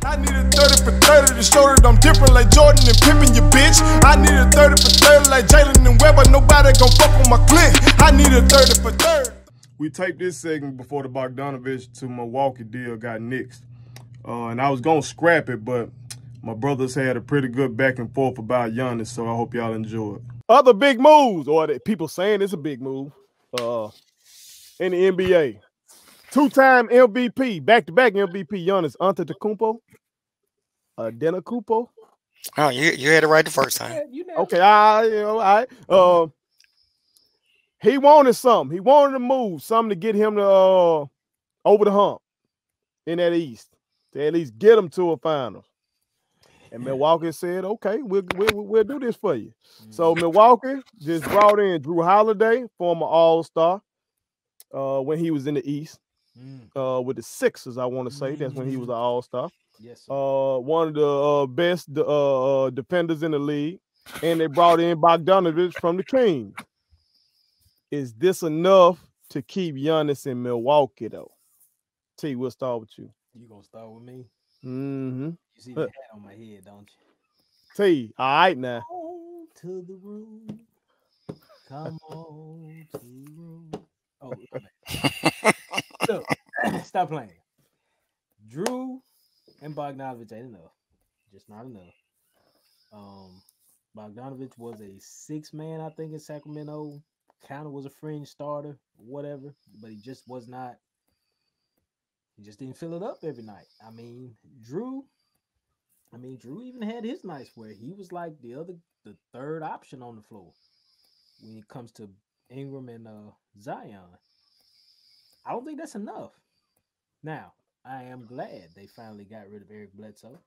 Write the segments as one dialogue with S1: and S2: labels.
S1: I need a 30 for 30 to show that I'm different like Jordan and Pippen, you bitch. I need a 30 for 30 like Jalen and Webber. Nobody gon' fuck with my clique. I need a 30 for 30. We taped this segment before the Bogdanovich to Milwaukee deal got nixed. And I was gonna scrap it, but my brothers had a pretty good back and forth about Giannis, so I hope y'all enjoy it. Other big moves, or that people saying it's a big move, in the NBA. Two-time MVP, back-to-back MVP, Giannis Antetokounmpo. Antetokounmpo.
S2: Oh, you had it right the first time.
S1: Okay, all right. He wanted something. He wanted to move, something to get him to over the hump in that East, to at least get him to a finals. And Milwaukee said, "Okay, we'll do this for you." So Milwaukee just brought in Jrue Holiday, former All-Star, when he was in the East, with the Sixers. I want to say that's when he was an All-Star.
S3: Yes, sir.
S1: One of the best defenders in the league, and they brought in Bogdanovich from the Kings. Is this enough to keep Giannis in Milwaukee, though? T, we'll start with you.
S3: You gonna start with me?
S1: Mm-hmm.
S3: You see the hat on my head, don't you?
S1: T, all right now.
S3: On to the room. Come on to the room. Oh, look, stop playing. Jrue and Bogdanovich ain't enough. Just not enough. Bogdanovich was a 6-man, I think, in Sacramento. Kind of was a fringe starter, whatever, but he just was not. He just didn't fill it up every night. I mean, Jrue even had his nights where he was like the third option on the floor when it comes to Ingram and Zion. I don't think that's enough. Now, I am glad they finally got rid of Eric Bledsoe.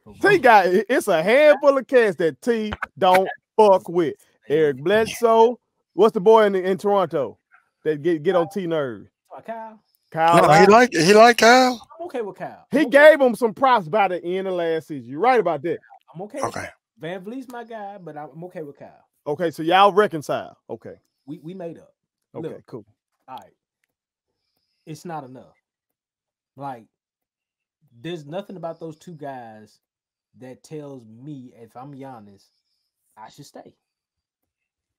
S1: It's a handful of cats that T don't fuck with. Eric Bledsoe. What's the boy in Toronto that get on T nerves?
S3: Kyle.
S2: No, he like Kyle.
S3: I'm okay with Kyle.
S1: He gave him some props by the end of last season. You're right about that.
S3: I'm okay.
S2: Okay.
S3: Van Vliet's my guy, but I'm okay with Kyle.
S1: Okay, so y'all reconcile. Okay.
S3: We made up.
S1: Okay,
S3: Look,
S1: cool.
S3: All right. It's not enough. Like, there's nothing about those two guys that tells me if I'm Giannis, I should stay.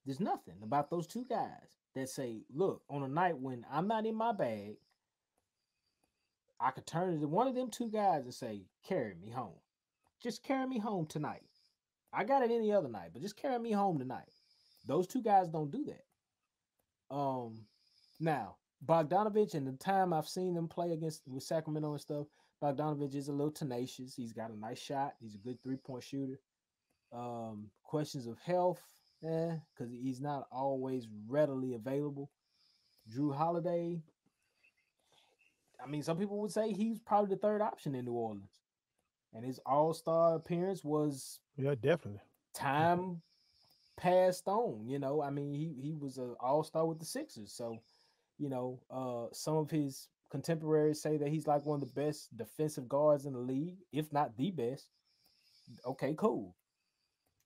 S3: There's nothing about those two guys that say, look, on a night when I'm not in my bag, I could turn to one of them two guys and say, carry me home. Just carry me home tonight. I got it any other night, but just carry me home tonight. Those two guys don't do that. Now, Bogdanovich, and the time I've seen them play with Sacramento and stuff, Bogdanovich is a little tenacious. He's got a nice shot. He's a good 3-point shooter. Questions of health, because he's not always readily available. Jrue Holiday, I mean, some people would say he's probably the third option in New Orleans. And his all-star appearance was
S1: definitely
S3: time passed on. I mean, he was an all-star with the Sixers. So, some of his contemporaries say that he's like one of the best defensive guards in the league, if not the best. Okay, cool.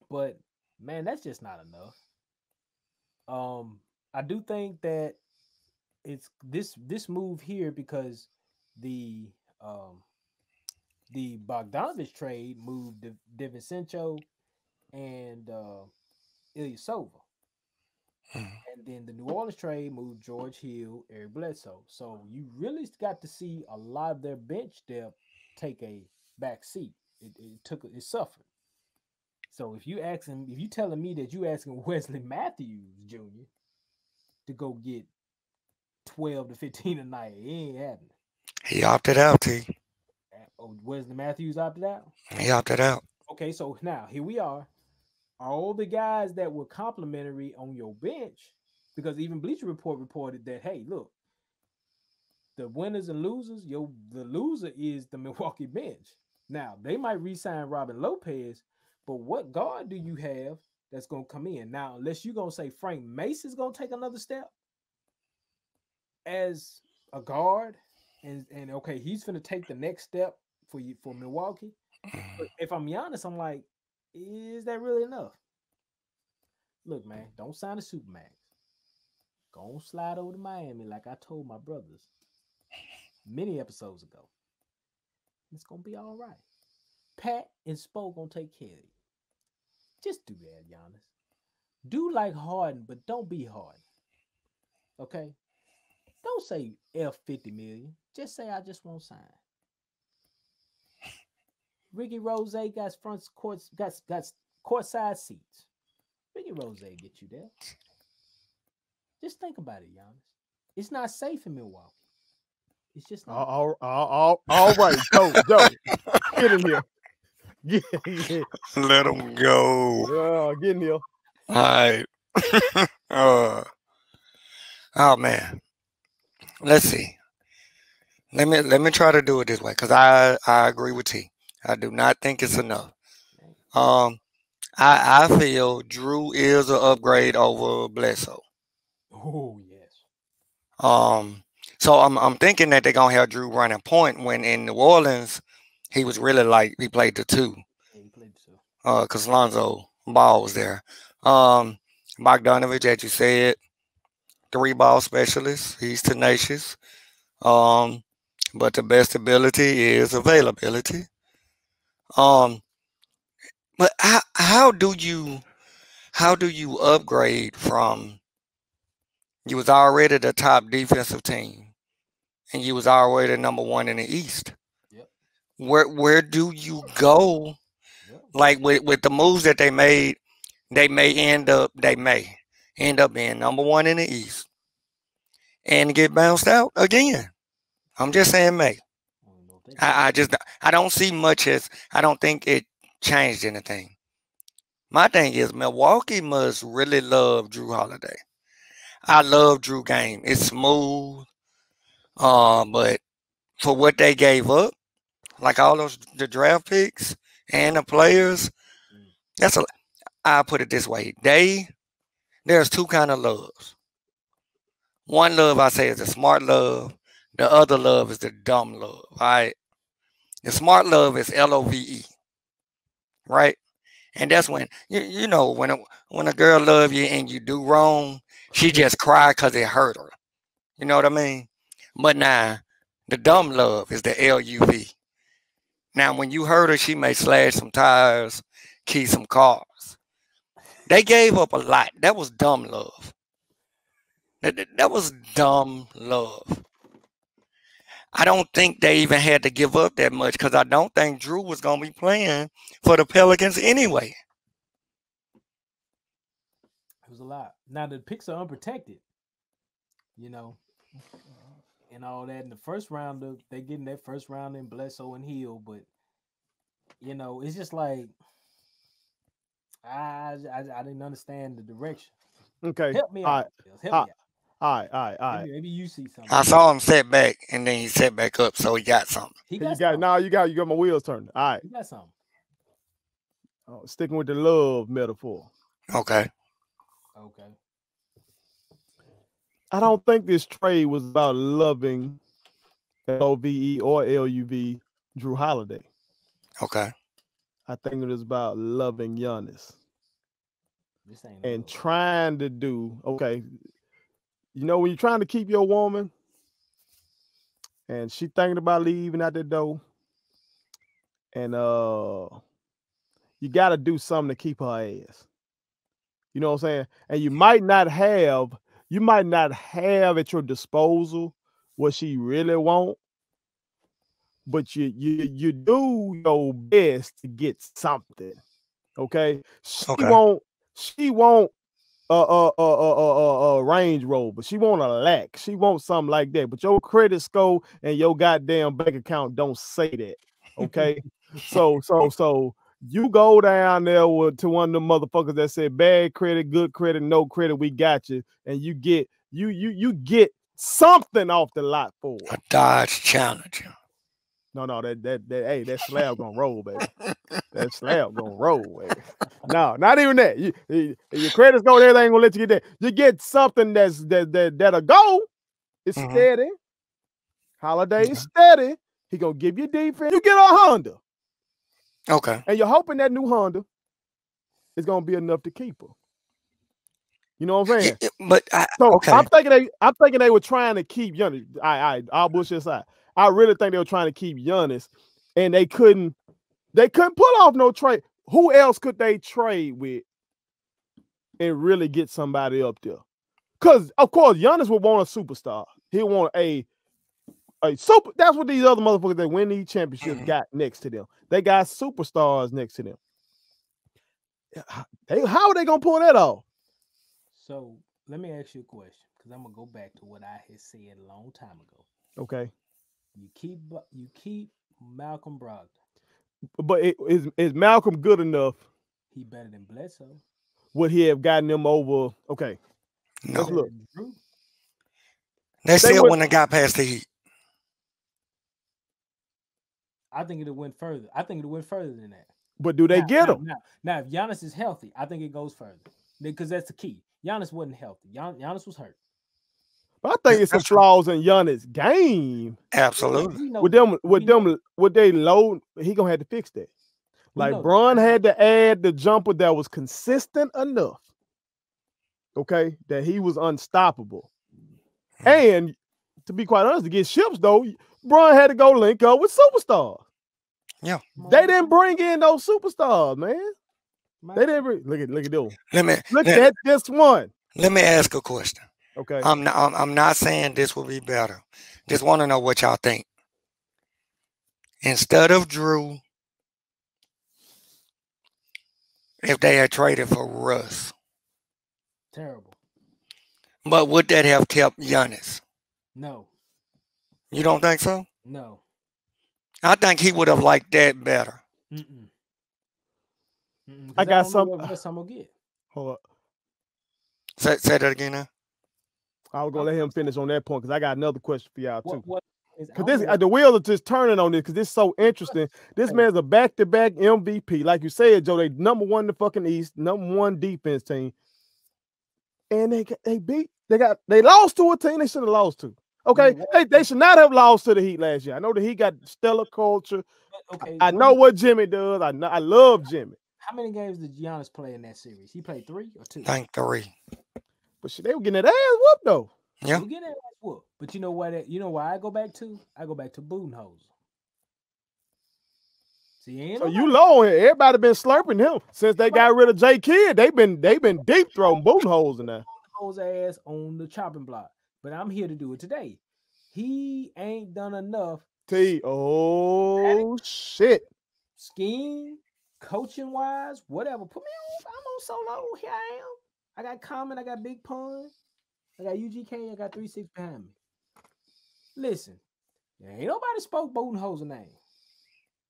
S3: But man, that's just not enough. I do think that it's this move here because the Bogdanovich trade moved DiVincenzo and Ilyasova. And then the New Orleans trade moved George Hill, Eric Bledsoe. So you really got to see a lot of their bench depth take a back seat. It suffered. So if you telling me that you asking Wesley Matthews Jr. to go get 12 to 15 a night, it ain't happening.
S2: He opted out, T.
S3: Oh, Wesley Matthews opted out?
S2: He opted out.
S3: Okay, so now here we are. All the guys that were complimentary on your bench, because even Bleacher Report reported that, hey, look, the winners and losers, the loser is the Milwaukee bench. Now, they might re-sign Robin Lopez, but what guard do you have that's going to come in? Now, unless you're going to say Frank Mason's going to take another step as a guard, and okay, he's going to take the next step for Milwaukee. But if I'm Giannis, I'm like, is that really enough? Look, man, don't sign a Supermax. Go on, slide over to Miami like I told my brothers. many episodes ago. It's gonna be all right. Pat and Spo gonna take care of you. Just do that, Giannis. Do like Harden, but don't be Harden. Okay? Don't say F 50 million. Just say I just won't sign. Ricky Rose got front courts, got courtside seats. Ricky Rose get you there. Just think about it, Giannis. It's not safe in Milwaukee. It's just not.
S1: All right, Joe, get in here.
S2: Let him go.
S1: Get in here.
S2: All right. Oh man. Let's see. Let me try to do it this way because I agree with T. I do not think it's enough. I feel Jrue is an upgrade over Bledsoe.
S3: Oh yes.
S2: So I'm thinking that they're gonna have Jrue running point when in New Orleans he was really like he played the two.
S3: Yeah, he played the two.
S2: Because Lonzo Ball was there. Bogdanovich, as you said, 3-ball specialist. He's tenacious. But the best ability is availability. But how do you upgrade from you was already the top defensive team and you was already number one in the East?
S3: Yep.
S2: Where do you go?
S3: Yep.
S2: Like with the moves that they made, they may end up being number one in the East and get bounced out again. I'm just saying may. I don't see much as I don't think it changed anything. My thing is Milwaukee must really love Jrue Holiday. I love Jrue game. It's smooth. But for what they gave up, like all the draft picks and the players, I'll put it this way. There's two kind of loves. One love I say is the smart love. The other love is the dumb love. All right. The smart love is LOVE. Right? And that's when you know when a girl love you and you do wrong, she just cry because it hurt her. You know what I mean? But now the dumb love is the LUV. Now when you hurt her, she may slash some tires, key some cars. They gave up a lot. That was dumb love. That was dumb love. I don't think they even had to give up that much because I don't think Jrue was going to be playing for the Pelicans anyway.
S3: It was a lot. Now the picks are unprotected, you know, and all that. In the first round, they getting that first round in Bledsoe and Hill, but you know, it's just like I didn't understand the direction.
S1: Okay,
S3: help me out. Help me out.
S1: All right.
S3: Maybe you see something.
S2: I saw him set back, and then he set back up, so he got something.
S3: You got
S1: my wheels turning. All right.
S3: You got something.
S1: Sticking with the love metaphor.
S2: Okay.
S1: I don't think this trade was about loving LOVE or LUV Jrue Holiday.
S2: Okay.
S1: I think it was about loving Giannis.
S3: This ain't
S1: and trying to do, okay, you know, when you're trying to keep your woman and she thinking about leaving out the door, and you got to do something to keep her ass. You know what I'm saying? And you might not have at your disposal what she really want, but you do your best to get something. Okay? She won't Range Rover. She want a lack. She wants something like that. But your credit score and your goddamn bank account don't say that. Okay? So you go down there to one of the motherfuckers that said bad credit, good credit, no credit, we got you, and you get something off the lot for it.
S2: A Dodge Challenger.
S1: No, that slab gonna roll, baby. That slab gonna roll, baby. No, not even that. Your credit score, everything gonna let you get that. You get something that'll go. It's steady. Holiday is steady. He gonna give you defense. You get a Honda.
S2: Okay.
S1: And you're hoping that new Honda is gonna be enough to keep her. You know what I'm saying?
S2: But
S1: I'm thinking they were trying to keep Giannis. I'll bullshit aside. I really think they were trying to keep Giannis, and they couldn't pull off no trade. Who else could they trade with and really get somebody up there? Because of course Giannis would want a superstar. He'll want a super. That's what these other motherfuckers that win these championships got next to them. They got superstars next to them. How are they gonna pull that off?
S3: So let me ask you a question, because I'm gonna go back to what I had said a long time ago.
S1: Okay.
S3: You keep Malcolm Brogdon.
S1: But is Malcolm good enough?
S3: He better than Bledsoe.
S1: Would he have gotten them over? Okay.
S2: No.
S1: Let's look.
S2: They still wouldn't have got past the Heat.
S3: I think it went further. I think it went further than that.
S1: But do they get him?
S3: Now, if Giannis is healthy, I think it goes further. Because that's the key. Giannis wasn't healthy. Giannis was hurt.
S1: But I think it's some flaws in Giannis' game.
S2: Absolutely.
S1: With they load, he gonna have to fix that. Like Bron had to add the jumper that was consistent enough. Okay, that he was unstoppable. And to be quite honest, to get ships though, Bron had to go link up with superstars.
S2: Yeah,
S1: they didn't bring in those superstars, man. They didn't. Look at them. Look at this one.
S2: Let me ask a question.
S1: Okay.
S2: I'm not saying this will be better. Just want to know what y'all think. Instead of Jrue, if they had traded for Russ.
S3: Terrible.
S2: But would that have kept Giannis?
S3: No.
S2: You don't think so?
S3: No.
S2: I think he would have liked that better.
S1: I got some.
S3: What I'm gonna get.
S1: Hold up.
S2: Say that again now.
S1: I was gonna let him finish on that point because I got another question for y'all too.
S3: Because
S1: the wheels are just turning on this because this is so interesting. This man's a back-to-back MVP, like you said, Joe. They number one in the fucking East, number one defense team, and they lost to a team they should have lost to. Okay, they should not have lost to the Heat last year. I know the Heat got stellar culture.
S3: Okay,
S1: I know what Jimmy does. I love Jimmy.
S3: How many games did Giannis play in that series? He played 3 or 2?
S2: I think 3.
S1: But shit, they were getting that ass whooped though.
S2: Yeah.
S3: They were getting that ass whooped. But you know what? You know why I go back to? I go back to Budenholzer. See,
S1: so you low on here. Everybody been slurping him since they got rid of J Kidd. They've been deep throwing Budenholzer in there.
S3: Budenholzer ass on the chopping block. But I'm here to do it today. He ain't done enough.
S1: Shit.
S3: Scheme, coaching wise, whatever. Put me on. I'm on solo. Here I am. I got Common. I got Big Pun. I got UGK. I got 3-6 behind me. Listen, ain't nobody spoke Budenholzer name.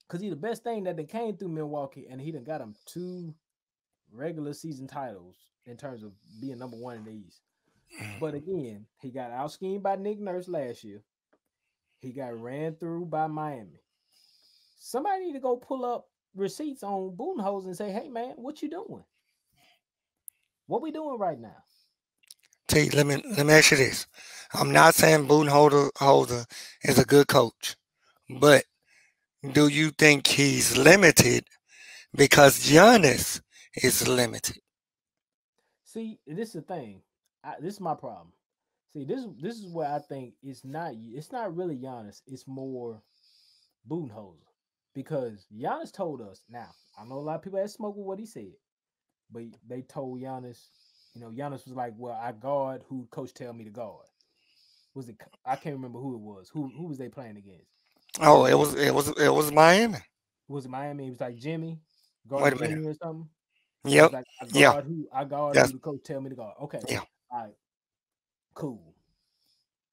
S3: Because he the best thing that they came through Milwaukee, and he done got him 2 regular season titles in terms of being number 1 in the East. But again, he got out-schemed by Nick Nurse last year. He got ran through by Miami. Somebody need to go pull up receipts on Budenholzer and say, hey, man, what you doing? What we doing right now?
S2: T, let me ask you this. I'm not saying Budenholzer is a good coach, but do you think he's limited because Giannis is limited?
S3: See, this is the thing. This is my problem. See, this is where I think it's not really Giannis. It's more Budenholzer, because Giannis told us. Now I know a lot of people had smoke with what he said, but they told Giannis. Giannis was like, "Well, I guard who coach tell me to guard." Was it? I can't remember who it was. Who was they playing against?
S2: Oh, it was Miami.
S3: Was it Miami? It was like Jimmy,
S2: guard
S3: Jimmy or something.
S2: Yep.
S3: Like, I guard
S2: yes.
S3: who the coach tell me to guard. Okay.
S2: Yeah.
S3: All right. Cool.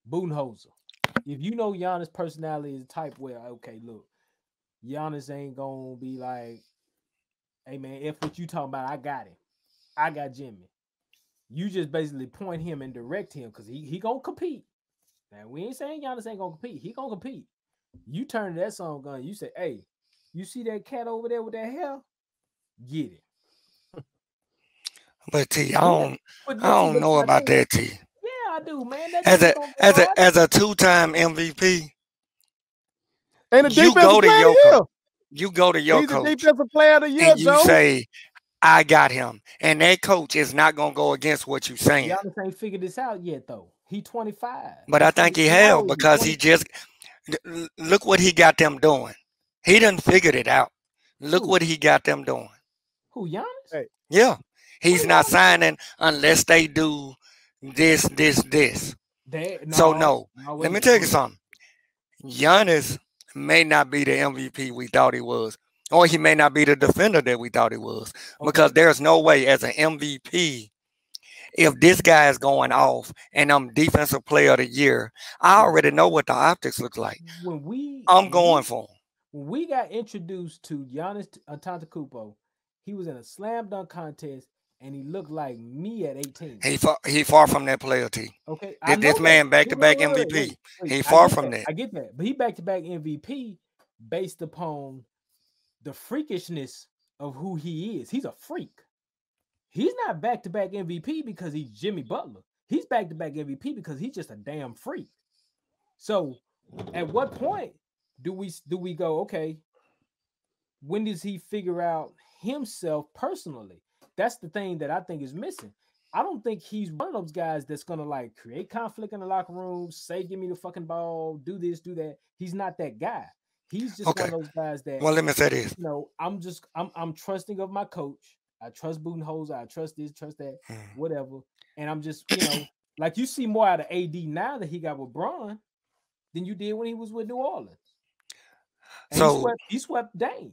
S3: Budenholzer. If you know Giannis' personality is the type where, okay, look, Giannis ain't gonna be like, hey man, if what you talking about, I got him. I got Jimmy. You just basically point him and direct him because he gonna compete. Now we ain't saying Giannis ain't gonna compete. He gonna compete. You turn to that song gun, you say, hey, you see that cat over there with that hair? Get it.
S2: But T, I don't know about that, T.
S3: Yeah, I do, man.
S2: As a 2-time MVP,
S1: and you go to your coach.
S2: You go to your coach.
S1: He's a defensive player of the year,
S2: and you say, I got him. And that coach is not gonna go against what you're saying.
S3: Giannis ain't figured this out yet, though. He 25.
S2: But I think he have because he just Look what he got them doing. He done figured it out. Look
S3: Who?
S2: what he got them doing.
S3: Who, Giannis?
S1: Hey,
S2: Yeah. He's
S3: What
S2: not
S3: Giannis?
S2: signing unless they do this. So no. Let me tell you something. Giannis may not be the MVP we thought he was, or he may not be the defender that we thought he was, because there's no way as an MVP, if this guy is going off and I'm defensive player of the year, I already know what the optics look like. I'm going for him.
S3: When we got introduced to Giannis Antetokounmpo, he was in a slam dunk contest and he looked like me at 18.
S2: He far from that player, T.
S3: Okay,
S2: This man back-to-back MVP. He far from that.
S3: I get that, but he back-to-back MVP based upon the freakishness of who he is. He's a freak. He's not back-to-back MVP because he's Jimmy Butler. He's back-to-back MVP because he's just a damn freak. So, at what point do we go, okay, when does he figure out himself personally? That's the thing that I think is missing. I don't think he's one of those guys that's gonna like create conflict in the locker room, say, give me the fucking ball, do this, do that. He's not that guy. He's just one of those guys that,
S2: well, let me say this.
S3: You know, I'm trusting of my coach. I trust Budenholzer. I trust this, trust that, whatever. And I'm just, you know, like you see more out of AD now that he got with Bron than you did when he was with New Orleans. And
S2: so
S3: he swept Dame.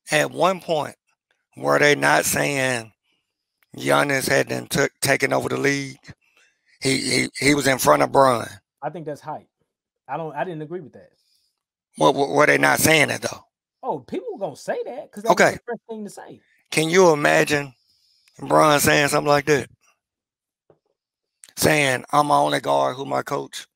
S2: At one point, were they not saying Giannis had then taken over the league? He was in front of Bron.
S3: I think that's hype. I didn't agree with that.
S2: What were they not saying it though?
S3: Oh, people were gonna say that because that's the first thing to say.
S2: Can you imagine Bron saying something like that? Saying, I'm my only guard, who my coach?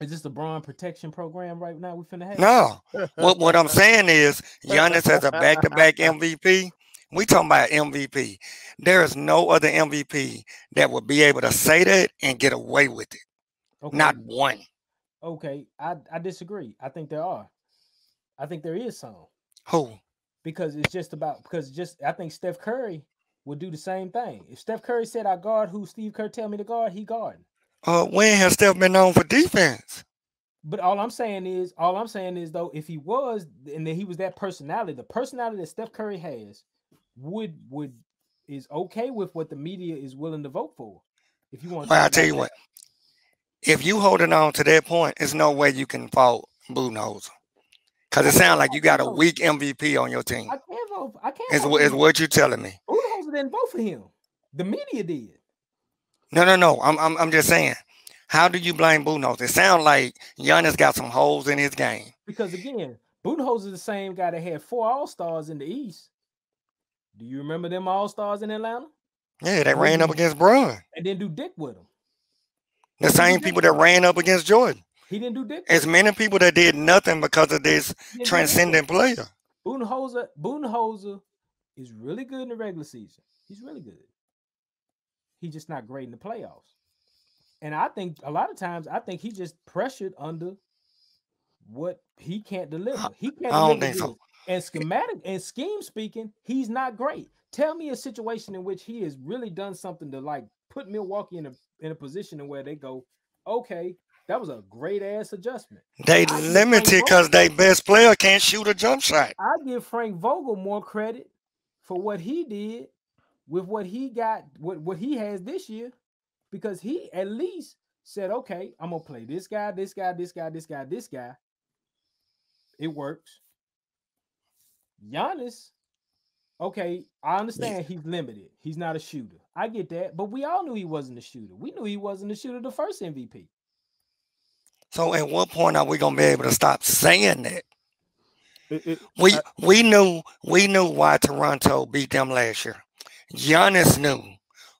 S3: Is this the Bron protection program right now we finna have?
S2: No. What I'm saying is Giannis has a back-to-back MVP. We talking about MVP. There is no other MVP that would be able to say that and get away with it. Okay. Not one.
S3: Okay, I disagree. I think there are. I think there is some.
S2: Who?
S3: Because I think Steph Curry would do the same thing. If Steph Curry said I guard who Steve Kerr tell me to guard, he guarding.
S2: When has Steph been known for defense?
S3: But all I'm saying is though, if he was and then he was that personality, the personality that Steph Curry has is okay with what the media is willing to vote for. If you want,
S2: well, I tell you what, if you holding on to that point, there's no way you can fault Budenholzer. Because it sounds like you got a weak MVP on your team.
S3: I can't vote.
S2: Is what you're telling me.
S3: Budenholzer didn't vote for him. The media did.
S2: No. I'm just saying. How do you blame Budenholzer? It sounds like Giannis got some holes in his game.
S3: Because again, Budenholzer is the same guy that had 4 All-Stars in the East. Do you remember them All-Stars in Atlanta?
S2: Yeah, they ran up against Bron.
S3: And didn't do dick with them.
S2: The same people that ran up against Jordan.
S3: He didn't do dick.
S2: As many people that did nothing because of this transcendent player.
S3: Budenholzer is really good in the regular season. He's really good. He's just not great in the playoffs. And I think a lot of times, he's just pressured under what he can't deliver. He can't deliver.
S2: I don't think so.
S3: And schematic and scheme speaking, he's not great. Tell me a situation in which he has really done something to like put Milwaukee in a position where they go, okay, that was a great ass adjustment.
S2: They limited because their best player can't shoot a jump shot.
S3: I give Frank Vogel more credit for what he did with what he got, what he has this year, because he at least said, okay, I'm gonna play this guy. It works. Giannis, okay, I understand he's limited. He's not a shooter. I get that, but we all knew he wasn't a shooter. We knew he wasn't a shooter the first MVP.
S2: So at what point are we gonna be able to stop saying that? We knew why Toronto beat them last year. Giannis knew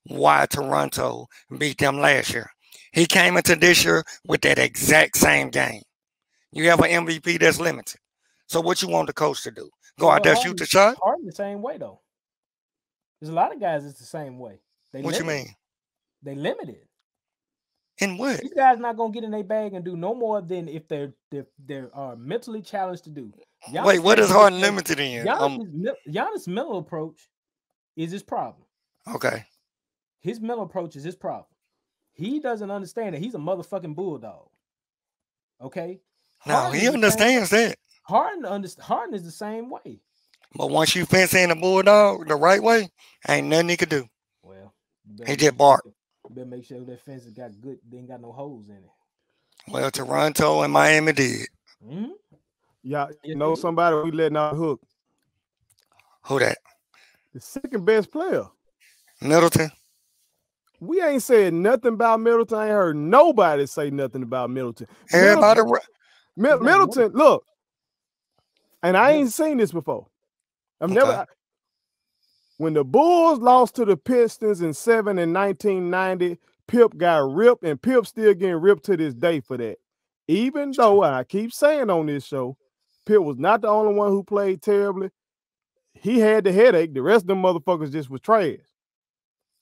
S2: why Toronto beat them last year. He came into this year with that exact same game. You have an MVP that's limited. So what you want the coach to do? Go out there, shoot the shot?
S3: Harden the same way, though. There's a lot of guys that's the same way.
S2: What you mean?
S3: They limited.
S2: In what?
S3: These guys not gonna get in their bag and do no more than if they're mentally challenged to do.
S2: Giannis, wait, what is Harden limited in?
S3: Giannis' mental approach is his problem.
S2: Okay.
S3: His mental approach is his problem. He doesn't understand that he's a motherfucking bulldog. Okay?
S2: No, he understands that.
S3: Harden is the same way.
S2: But once you fence in the Bulldog the right way, ain't nothing he could do.
S3: Well,
S2: He just bark.
S3: You better make sure that fence has got good. They ain't got no holes in it.
S2: Well, Toronto and Miami did.
S3: Mm-hmm.
S1: Yeah, you know somebody we letting out hook.
S2: Who that?
S1: The second best player.
S2: Middleton.
S1: We ain't said nothing about Middleton. I ain't heard nobody say nothing about Middleton.
S2: Everybody.
S1: Middleton, look, and I ain't seen this before. When the Bulls lost to the Pistons in 1990, Pip got ripped, and Pip still getting ripped to this day for that. Even though I keep saying on this show, Pip was not the only one who played terribly. He had the headache. The rest of them motherfuckers just was trash.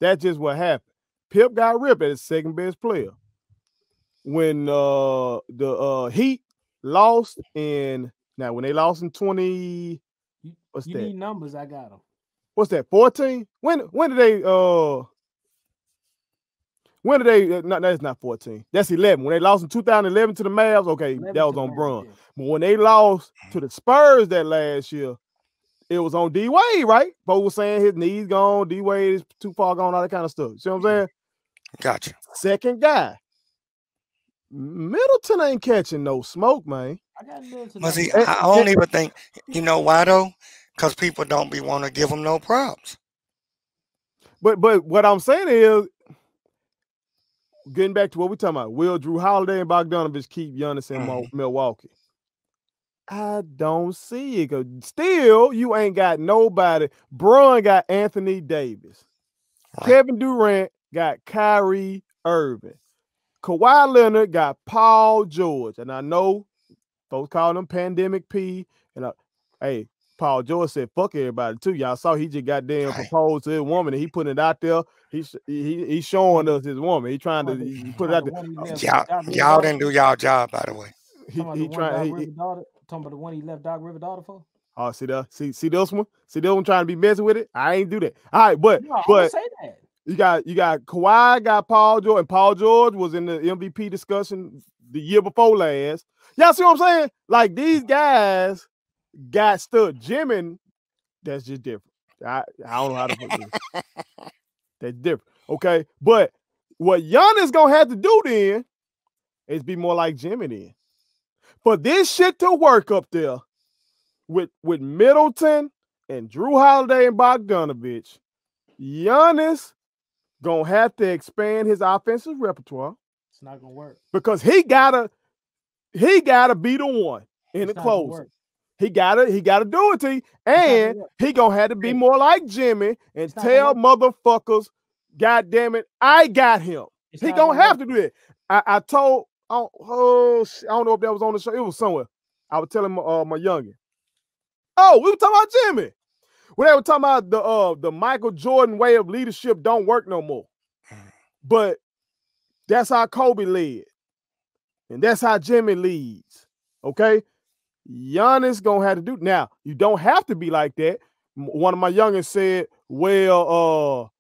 S1: That's just what happened. Pip got ripped as second best player. When the Heat lost when they lost in 20, what's
S3: you
S1: that?
S3: need numbers, I got them.
S1: What's that? 14? When did they no, that's not 14. That's 11. When they lost in 2011 to the Mavs, okay, that was on Bron. Yeah. But when they lost to the Spurs that last year, it was on D Wade, right? Folks was saying his knees gone, D Wade is too far gone, all that kind of stuff. See what I'm saying?
S2: Gotcha.
S1: Second guy. Middleton ain't catching no smoke, man.
S3: I got Middleton.
S2: But see, I don't even think, you know why though? Because people don't be want to give him no props.
S1: But what I'm saying is, getting back to what we're talking about, will Jrue Holiday and Bogdanovich keep Giannis in Milwaukee? I don't see it. Cause still, you ain't got nobody. Bron got Anthony Davis. Right. Kevin Durant got Kyrie Irving. Kawhi Leonard got Paul George. And I know folks call him Pandemic P. And hey, Paul George said, fuck everybody too. Y'all saw he just goddamn proposed to his woman and he put it out there. He's showing us his woman. He trying to put it out there.
S2: Y'all didn't do y'all job, by the way.
S3: He trying talking about the one he left Doc River daughter for.
S1: Oh, see that? See this one? See this one trying to be messing with it? I ain't do that. All right, but
S3: say that.
S1: You got Kawhi, got Paul George, and Paul George was in the MVP discussion the year before last. Y'all see what I'm saying? Like these guys got stuck. Jimmy, that's just different. I don't know how to put this. That's different. Okay. But what Giannis gonna have to do then is be more like Jimmy then. For this shit to work up there with Middleton and Jrue Holiday and Bogdanovich, Giannis gonna have to expand his offensive repertoire.
S3: It's not gonna work.
S1: Because he gotta be the one in the closing. He gotta do it to you. And he gonna have to be more like Jimmy and tell motherfuckers, God damn it, I got him. He gonna have to do it. I told, I don't know if that was on the show. It was somewhere. I was telling my youngin. Oh, we were talking about Jimmy. When they were talking about the Michael Jordan way of leadership don't work no more. But that's how Kobe led. And that's how Jimmy leads. Okay? Giannis gonna have to do. Now, you don't have to be like that. One of my youngins said, well,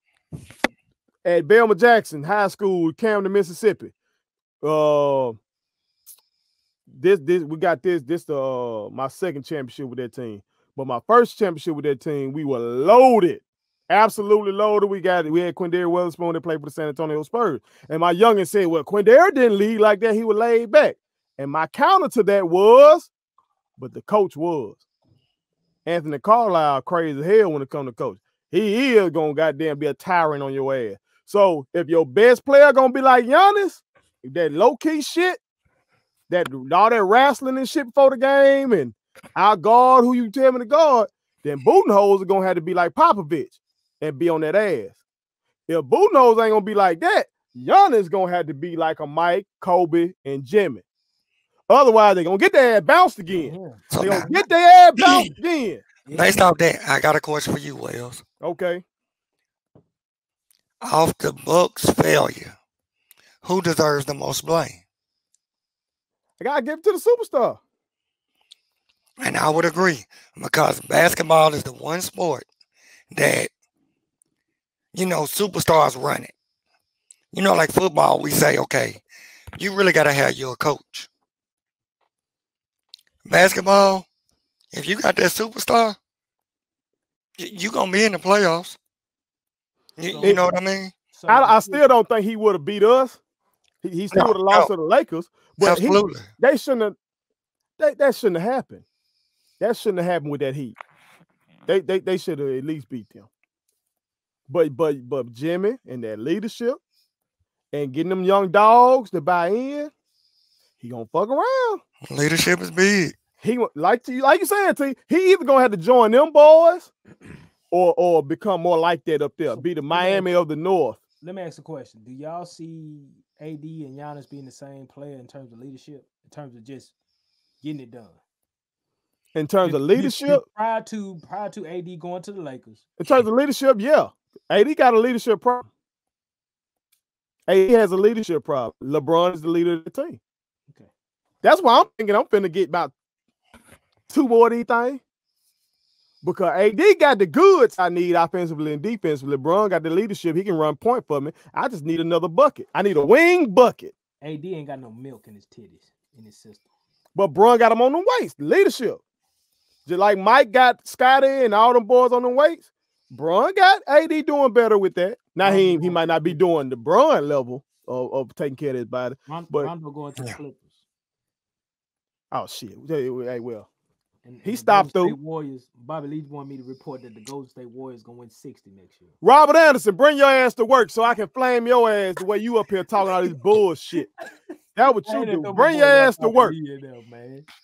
S1: at Belma Jackson High School, Camden, Mississippi, we got this my second championship with that team. But my first championship with that team, we were loaded. Absolutely loaded. We had Quindare Weatherspoon that played for the San Antonio Spurs. And my youngin said, well, Quindare didn't lead like that. He was laid back. And my counter to that was, but the coach was. Anthony Carlisle crazy as hell when it comes to coach. He is going to goddamn be a tyrant on your ass. So if your best player going to be like Giannis, that low-key shit, all that wrestling and shit before the game, and our guard who you tell me to guard, then Budenholzer are going to have to be like Popovich and be on that ass. If Budenholzer ain't going to be like that, Giannis going to have to be like a Mike, Kobe, and Jimmy. Otherwise, they're going to get their ass bounced again.
S2: So
S1: they're going to get their ass bounced again.
S2: Based off that, I got a question for you, Wells.
S1: Okay.
S2: Off the Bucks' failure, who deserves the most blame?
S1: I got to give it to the superstar.
S2: And I would agree, because basketball is the one sport that, superstars run it. Like football, we say, okay, you really got to have your coach. Basketball, if you got that superstar, you gonna be in the playoffs. You know what I mean?
S3: So
S1: I still don't think he would have beat us. He still would have lost to the Lakers. But
S2: absolutely,
S1: they shouldn't have. That shouldn't have happened. That shouldn't have happened with that Heat. They should have at least beat them. But Jimmy and that leadership and getting them young dogs to buy in, he gonna fuck around.
S2: Leadership is big.
S1: He like you saying, T. He either gonna have to join them boys or become more like that up there. Be the Miami of the North.
S3: Let me ask a question. Do y'all see AD and Giannis being the same player in terms of leadership, in terms of just getting it done?
S1: In terms of leadership?
S3: Prior to AD going to the Lakers.
S1: In terms of leadership, yeah. AD got a leadership problem. AD has a leadership problem. LeBron is the leader of the team.
S3: Okay.
S1: That's why I'm thinking I'm finna get about 2 more of these things. Because AD got the goods I need offensively and defensively. LeBron got the leadership. He can run point for me. I just need another bucket. I need a wing bucket.
S3: AD ain't got no milk in his titties, in his system.
S1: But Bron got him on the weights, leadership. Just like Mike got Scotty and all them boys on the weights, Bron got AD doing better with that. Now he might not be doing the Bron level of taking care of his body. But
S3: Rondo going to the Clippers.
S1: Oh shit! Hey, well,
S3: and
S1: he stopped through.
S3: Warriors. Bobby Lee wanted me to report that the Golden State Warriors gonna win 60 next year.
S1: Robert Anderson, bring your ass to work so I can flame your ass the way you up here talking all this bullshit. That's what you do. Bring your ass to work.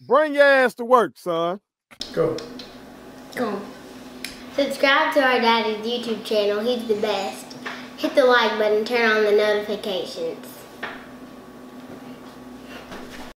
S1: Bring your ass to work, son.
S4: Go. Subscribe to our daddy's YouTube channel. He's the best. Hit the like button, turn on the notifications.